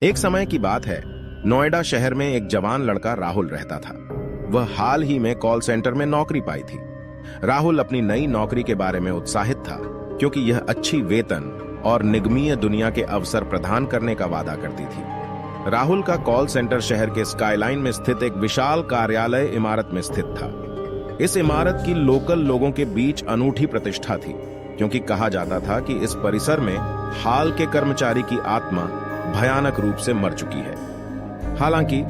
एक समय की बात है, नोएडा शहर में एक जवान लड़का राहुल रहता था। वह हाल ही में कॉल सेंटर में नौकरी पाई थी। राहुल अपनी नई नौकरी के बारे में उत्साहित था, क्योंकि यह अच्छी वेतन और निगमीय दुनिया के अवसर प्रदान करने का वादा करती थी। राहुल का कॉल सेंटर शहर के स्काईलाइन में स्थित एक विशाल कार्यालय इमारत में स्थित था। इस इमारत की लोकल लोगों के बीच अनूठी प्रतिष्ठा थी, क्योंकि कहा जाता था कि इस परिसर में हाल के कर्मचारी की आत्मा भयानक रूप से मर चुकी है। हालांकि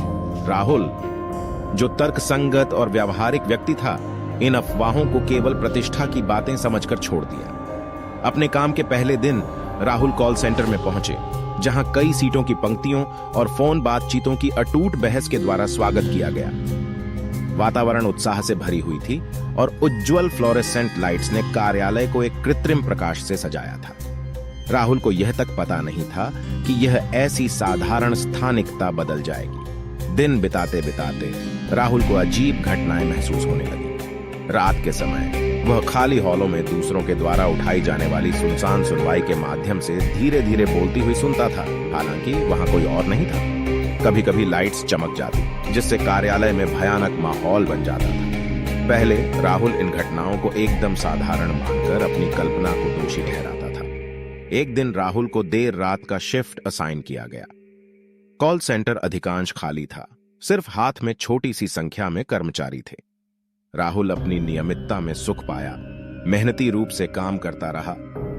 राहुल, जो तर्कसंगत और व्यावहारिक व्यक्ति था, इन अफवाहों को केवल प्रतिष्ठा की बातें समझकर छोड़ दिया। अपने काम के पहले दिन राहुल कॉल सेंटर में पहुंचे, जहां कई सीटों की पंक्तियों और फोन बातचीतों की अटूट बहस के द्वारा स्वागत किया गया। वातावरण उत्साह से भरी हुई थी और उज्जवल फ्लोरेसेंट लाइट्स ने कार्यालय को एक कृत्रिम प्रकाश से सजाया था। राहुल को यह तक पता नहीं था कि यह ऐसी साधारण स्थानिकता बदल जाएगी। दिन बिताते बिताते राहुल को अजीब घटनाएं महसूस होने लगी। रात के समय वह खाली हॉलों में दूसरों के द्वारा उठाई जाने वाली सुनसान सुनवाई के माध्यम से धीरे धीरे बोलती हुई सुनता था, हालांकि वहां कोई और नहीं था। कभी कभी लाइट्स चमक जाती, जिससे कार्यालय में भयानक माहौल बन जाता था। पहले राहुल इन घटनाओं को एकदम साधारण मानकर अपनी कल्पना को दोषी ठहराता था। एक दिन राहुल को देर रात का शिफ्ट असाइन किया गया। कॉल सेंटर अधिकांश खाली था, सिर्फ हाथ में छोटी सी संख्या में कर्मचारी थे। राहुल अपनी नियमितता में सुख पाया, मेहनती रूप से काम करता रहा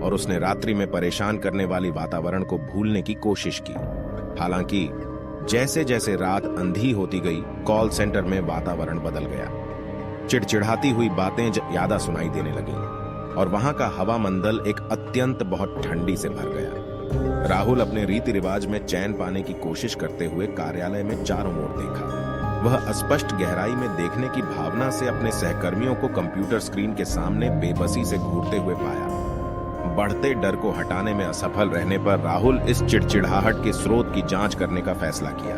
और उसने रात्रि में परेशान करने वाली वातावरण को भूलने की कोशिश की। हालांकि जैसे जैसे रात अंधी होती गई, कॉल सेंटर में वातावरण बदल गया। चिड़चिड़ाती हुई बातें ज्यादा सुनाई देने लगीं और वहां का हवा मंडल एक अत्यंत बहुत ठंडी से भर गया। राहुल अपने रीति रिवाज में चैन पाने की कोशिश करते हुए कार्यालय में चारों ओर देखा। वह अस्पष्ट गहराई में देखने की भावना से अपने सहकर्मियों को कंप्यूटर स्क्रीन के सामने बेबसी से घूरते हुए पाया। बढ़ते डर को हटाने में असफल रहने पर राहुल इस चिड़चिड़ाहट के स्रोत की जांच करने का फैसला किया।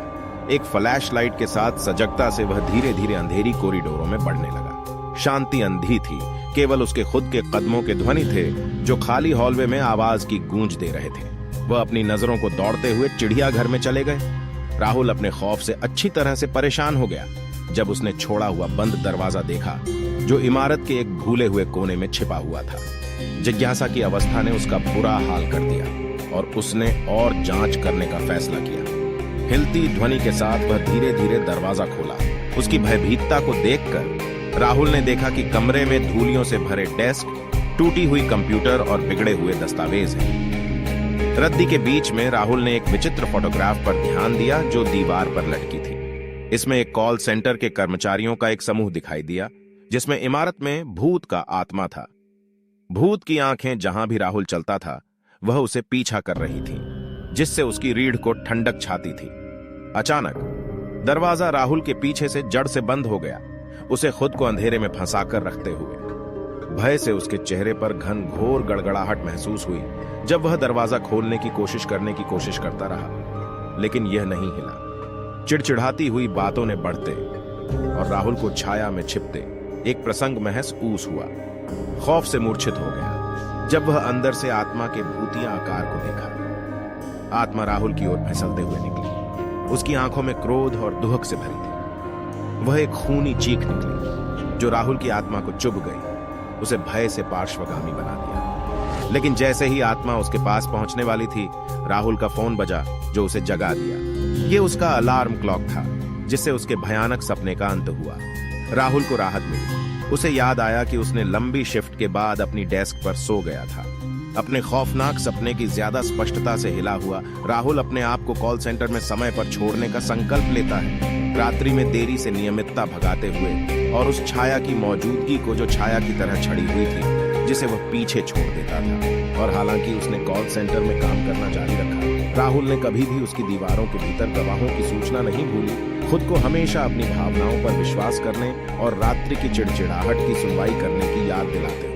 एक फ्लैश लाइट के साथ सजगता से वह धीरे धीरे अंधेरी कॉरिडोरों में बढ़ने लगा। शांति अंधी थी, केवल उसके खुद के कदमों के ध्वनि थे जो खाली हॉलवे में आवाज की गूंज दे रहे थे। वह अपनी नजरों को दौड़ते हुए चिड़ियाघर में चले गए। राहुल अपने खौफ से अच्छी तरह से परेशान हो गया जब उसने छोड़ा हुआ बंद दरवाजा देखा, जो इमारत के एक भूले हुए कोने में छिपा हुआ था। जिज्ञासा की अवस्था ने उसका बुरा हाल कर दिया और उसने और जांच करने का फैसला किया। हिलती ध्वनि के साथ वह धीरे धीरे दरवाजा खोला। उसकी भयभीतता को देखकर राहुल ने देखा कि कमरे में धूलियों से भरे डेस्क, टूटी हुई कंप्यूटर और बिगड़े हुए दस्तावेज हैं। रद्दी के बीच में राहुल ने एक विचित्र फोटोग्राफ पर ध्यान दिया जो दीवार पर लटकी थी। इसमें एक कॉल सेंटर के कर्मचारियों का एक समूह दिखाई दिया, जिसमें इमारत में भूत का आत्मा था। भूत की आंखें जहां भी राहुल चलता था, वह उसे पीछा कर रही थीं, जिससे उसकी रीढ़ को ठंडक छाती थी। अचानक दरवाजा राहुल के पीछे से जड़ से बंद हो गया, उसे खुद को अंधेरे में फंसाकर रखते हुए। भय से उसके चेहरे पर घनघोर गड़गड़ाहट महसूस हुई जब वह दरवाजा खोलने की कोशिश करता रहा, लेकिन यह नहीं हिला। चिड़चिड़ाती हुई बातों ने बढ़ते और राहुल को छाया में छिपते एक प्रसंग महसूस हुआ। खौफ से मूर्छित हो गया जब वह अंदर से आत्मा के भूतिया आकार को देखा। आत्मा राहुल की ओर फिसलते हुए निकली। उसकी आंखों में क्रोध और दुहक से भरी थी। वह एक खूनी चीख निकली जो राहुल की आत्मा को चुभ गई, उसे भय से पार्श्वगामी बना दिया। लेकिन जैसे ही आत्मा उसके पास पहुंचने वाली थी, राहुल का फोन बजा, जो उसे जगा दिया। ये उसका अलार्म क्लॉक था, जिससे उसके भयानक सपने का अंत हुआ। राहुल को राहत मिली। उसे याद आया कि उसने लंबी शिफ्ट के बाद अपनी डेस्क पर सो गया था। अपने खौफनाक सपने की ज्यादा स्पष्टता से हिला हुआ राहुल अपने आप को कॉल सेंटर में समय पर छोड़ने का संकल्प लेता है। रात्रि में देरी से नियमितता भगाते हुए और उस छाया की मौजूदगी को जो छाया की तरह छड़ी हुई थी, जिसे वह पीछे छोड़ देता था। और हालांकि उसने कॉल सेंटर में काम करना जारी रखा, राहुल ने कभी भी उसकी दीवारों के भीतर गवाहों की सूचना नहीं भूली। खुद को हमेशा अपनी भावनाओं पर विश्वास करने और रात्रि की चिड़चिड़ाहट की सुनवाई करने की याद दिलाते